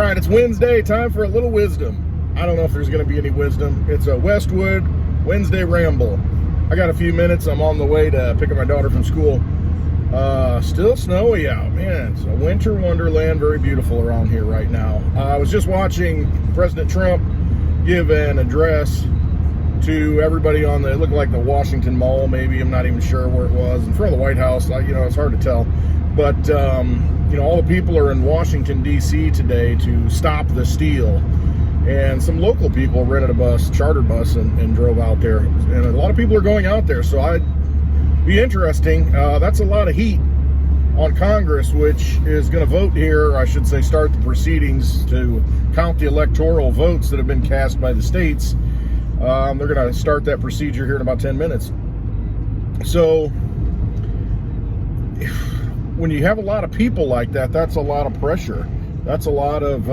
right, it's Wednesday, time for a little wisdom. I don't know if there's going to be any wisdom. It's a Westwood Wednesday ramble. I got a few minutes. I'm on the way to pick up my daughter from school. Still snowy out, man. It's a winter wonderland, very beautiful around here right now. I was just watching President Trump give an address to everybody on it looked like the Washington Mall, maybe. I'm not even sure where it was. In front of the White House, it's hard to tell. But, all the people are in Washington, D.C. today to stop the steal. And some local people rented a bus, chartered bus, and drove out there. And a lot of people are going out there, so I'd be interesting. That's a lot of heat on Congress, which is going to vote here, or I should say start the proceedings to count the electoral votes that have been cast by the states. They're going to start that procedure here in about 10 minutes. So when you have a lot of people like that, that's a lot of pressure. That's a lot of,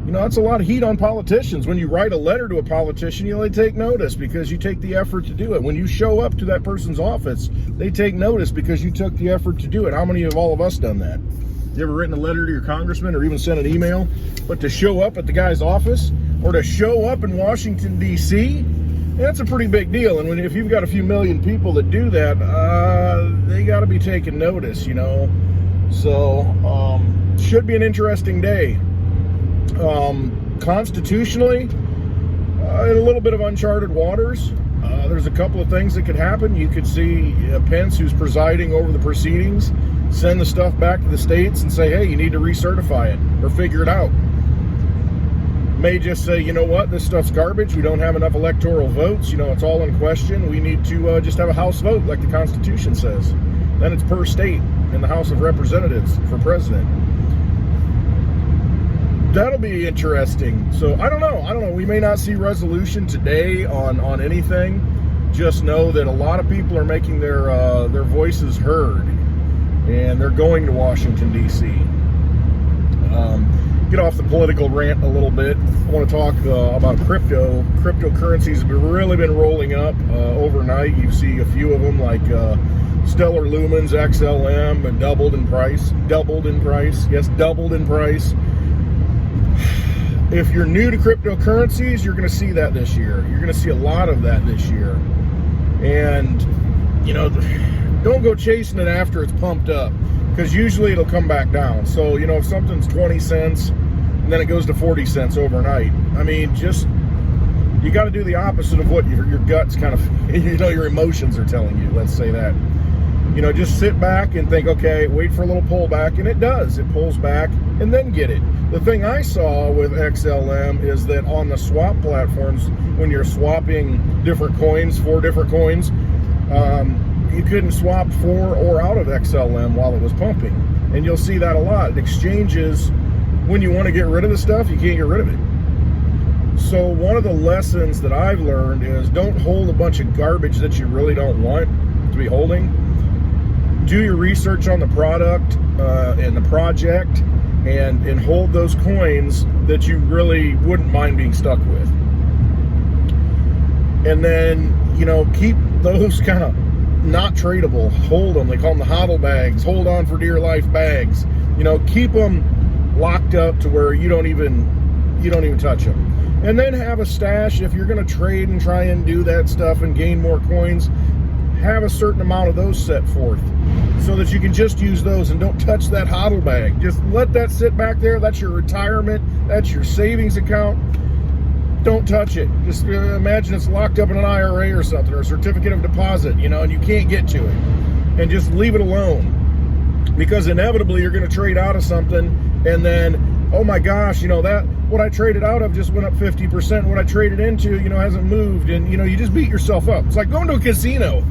that's a lot of heat on politicians. When you write a letter to a politician, they take notice because you take the effort to do it. When you show up to that person's office, they take notice because you took the effort to do it. How many of all of us done that? You ever written a letter to your congressman or even sent an email? But to show up at the guy's office or to show up in Washington, D.C., that's a pretty big deal. And if you've got a few million people that do that, they got to be taking notice, So, should be an interesting day. Constitutionally, in a little bit of uncharted waters. There's a couple of things that could happen. You could see Pence, who's presiding over the proceedings, send the stuff back to the states and say, hey, you need to recertify it or figure it out. May just say, you know what, this stuff's garbage. We don't have enough electoral votes. It's all in question. We need to just have a House vote like the Constitution says. Then it's per state in the House of Representatives for president. That'll be interesting. So I don't know. We may not see resolution today on anything. Just know that a lot of people are making their voices heard, and they're going to Washington, D.C. Get off the political rant a little bit. I want to talk about crypto. Cryptocurrencies have really been rolling up overnight. You see a few of them like Stellar Lumens, XLM, and doubled in price. Yes, doubled in price. If you're new to cryptocurrencies, you're going to see that this year. You're going to see a lot of that this year. And, don't go chasing it after it's pumped up, because usually it'll come back down. So, if something's 20 cents and then it goes to 40 cents overnight, you got to do the opposite of what your guts kind of, your emotions are telling you. Let's say that. Just sit back and think, okay, wait for a little pullback, and it does. It pulls back, and then get it. The thing I saw with XLM is that on the swap platforms, when you're swapping different coins, 4 different coins, you couldn't swap for or out of XLM while it was pumping. And you'll see that a lot. In exchanges, when you want to get rid of the stuff, you can't get rid of it. So one of the lessons that I've learned is don't hold a bunch of garbage that you really don't want to be holding. Do your research on the product and the project, and hold those coins that you really wouldn't mind being stuck with. And then, keep those kind of not tradable. Hold them. They call them the hodl bags. Hold on for dear life bags. Keep them locked up to where you don't even touch them. And then have a stash. If you're going to trade and try and do that stuff and gain more coins, have a certain amount of those set forth so that you can just use those and don't touch that hodl bag. Just let that sit back there. That's your retirement. That's your savings account. Don't touch it. Just imagine it's locked up in an IRA or something, or a certificate of deposit, and you can't get to it. And just leave it alone. Because inevitably you're going to trade out of something, and then, oh my gosh, that what I traded out of just went up 50%. What I traded into, hasn't moved. And, you just beat yourself up. It's like going to a casino.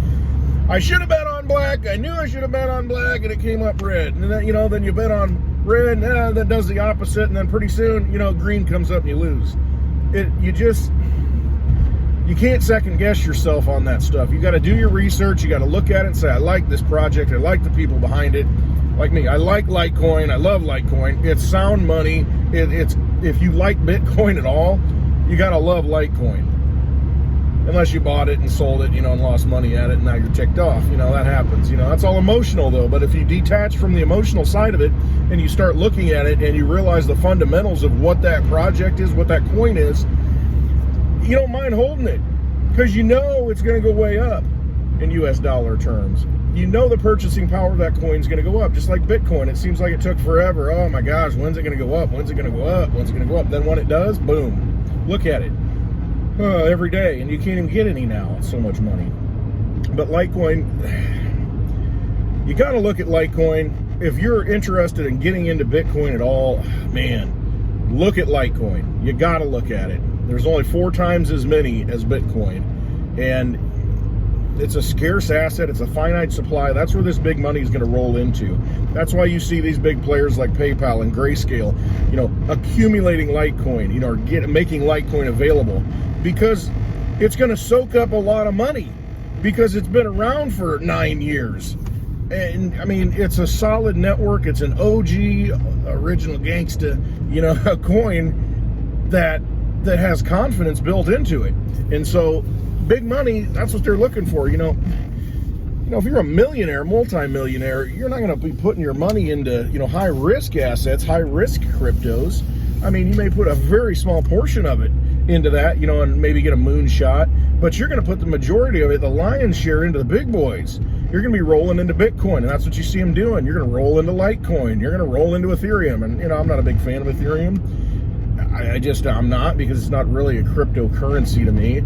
I should have bet on black. I knew I should have bet on black, and it came up red. And then, then you bet on red, and that does the opposite. And then pretty soon, green comes up and you lose. You can't second guess yourself on that stuff. You got to do your research. You got to look at it and say, I like this project. I like the people behind it. Like me, I like Litecoin. I love Litecoin. It's sound money. It's if you like Bitcoin at all, you got to love Litecoin. unless you bought it and sold it, and lost money at it, and now you're ticked off. That happens. That's all emotional, though. But if you detach from the emotional side of it and you start looking at it and you realize the fundamentals of what that project is, what that coin is, you don't mind holding it because it's going to go way up in US dollar terms. The purchasing power of that coin is going to go up, just like Bitcoin. It seems like it took forever. Oh my gosh, when's it going to go up? When's it going to go up? When's it going to go up? Then when it does, boom, look at it. Every day, and you can't even get any now. It's so much money. But Litecoin, you got to look at Litecoin. If you're interested in getting into Bitcoin at all, man, look at Litecoin. You got to look at it. There's only 4 times as many as Bitcoin, and it's a scarce asset. It's a finite supply. That's where this big money is going to roll into. That's why you see these big players like PayPal and Grayscale, accumulating Litecoin, or making Litecoin available, because it's going to soak up a lot of money because it's been around for 9 years. And I mean, it's a solid network. It's an OG, original gangsta, a coin that has confidence built into it. And so big money, that's what they're looking for. If you're a millionaire, multi-millionaire, you're not going to be putting your money into, high risk assets, high risk cryptos. I mean, you may put a very small portion of it into that, and maybe get a moonshot, but you're going to put the majority of it, the lion's share, into the big boys. You're going to be rolling into Bitcoin, and that's what you see them doing. You're going to roll into Litecoin. You're going to roll into Ethereum, and I'm not a big fan of Ethereum. I'm not, because it's not really a cryptocurrency to me.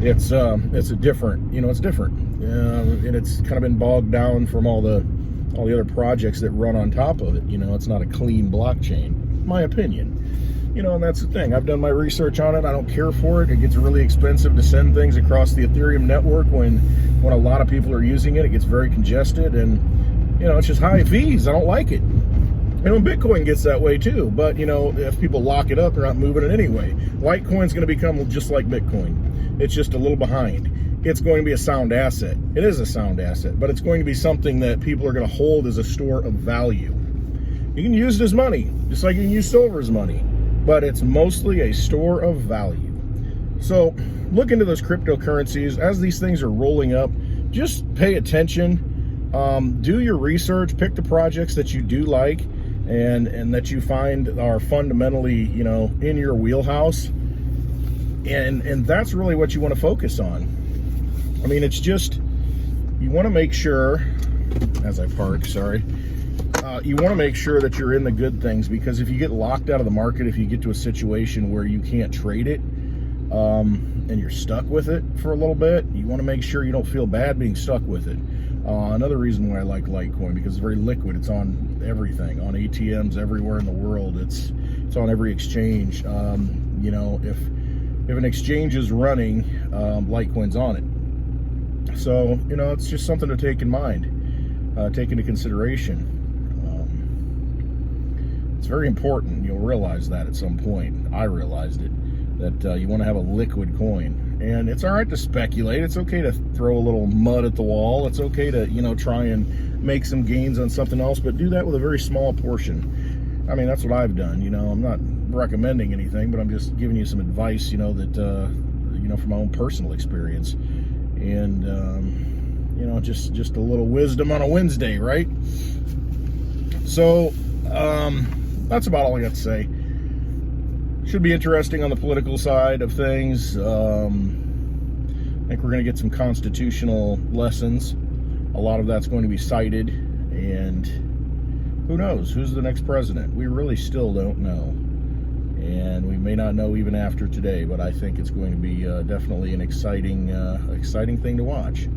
It's a different, it's different, and it's kind of been bogged down from all the other projects that run on top of it. It's not a clean blockchain, my opinion. And that's the thing. I've done my research on it. I don't care for it. It gets really expensive to send things across the Ethereum network when a lot of people are using it. It gets very congested, and it's just high fees. I don't like it. Bitcoin gets that way too. But if people lock it up, they're not moving it anyway. Litecoin's going to become just like Bitcoin. It's just a little behind. It's going to be a sound asset. It is a sound asset, but it's going to be something that people are going to hold as a store of value. You can use it as money, just like you can use silver as money, but it's mostly a store of value. So look into those cryptocurrencies. As these things are rolling up, just pay attention, do your research, pick the projects that you do like and that you find are fundamentally, in your wheelhouse. And that's really what you want to focus on. I mean, it's just, you want to make sure, as I park, sorry, you want to make sure that you're in the good things, because if you get locked out of the market, if you get to a situation where you can't trade it, and you're stuck with it for a little bit, you want to make sure you don't feel bad being stuck with it. Another reason why I like Litecoin, because it's very liquid. It's on everything, on ATMs everywhere in the world. It's on every exchange. If an exchange is running, Litecoin's on it. So, it's just something to take in mind, take into consideration. It's very important. You'll realize that at some point. I realized it, that you want to have a liquid coin. And it's all right to speculate. It's okay to throw a little mud at the wall. It's okay to, try and make some gains on something else, but do that with a very small portion. I mean, that's what I've done. I'm not recommending anything, but I'm just giving you some advice, that, from my own personal experience. And, just a little wisdom on a Wednesday, right? So, that's about all I got to say. Should be interesting on the political side of things. I think we're going to get some constitutional lessons. A lot of that's going to be cited, and who knows who's the next president? We really still don't know, and we may not know even after today. But I think it's going to be definitely an exciting thing to watch.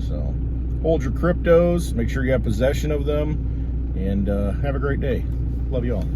So hold your cryptos, make sure you have possession of them, and have a great day. Love you all.